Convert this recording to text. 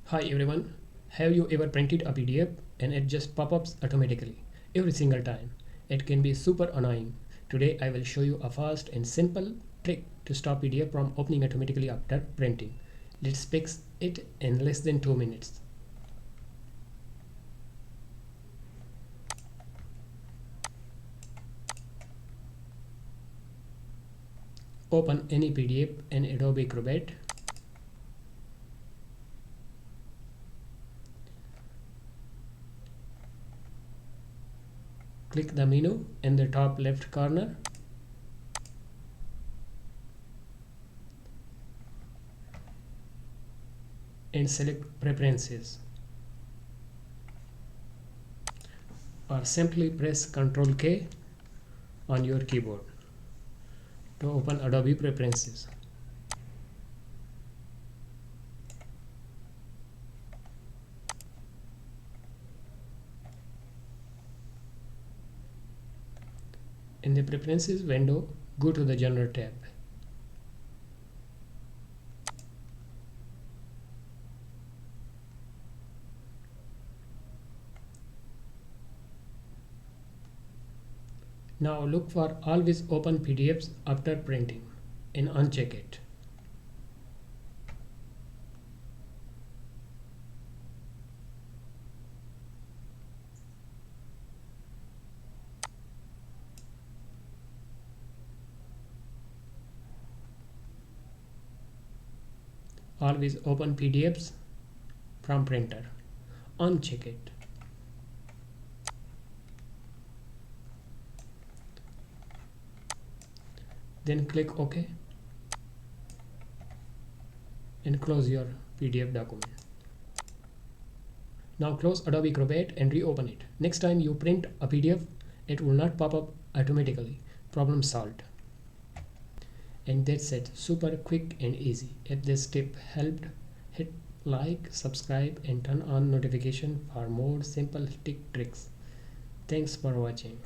Hi everyone, have you ever printed a PDF and it just pop-ups automatically every single time? It can be super annoying. Today I will show you a fast and simple trick to stop PDF from opening automatically after printing. Let's fix it in less than 2 minutes. Open any PDF in Adobe Acrobat. Click the menu in the top left corner. And select Preferences. Or simply press Ctrl K on your keyboard to open Adobe Preferences. In the Preferences window, go to the General tab. Now look for Always Open PDFs after printing and uncheck it. Always Open PDFs from printer. Uncheck it. Then click OK and close your PDF document. Now close Adobe Acrobat and reopen it. Next time you print a PDF, it will not pop up automatically. Problem solved. And that's it. Super quick and easy. If this tip helped, hit like, subscribe and turn on notification for more simple tricks. Thanks for watching.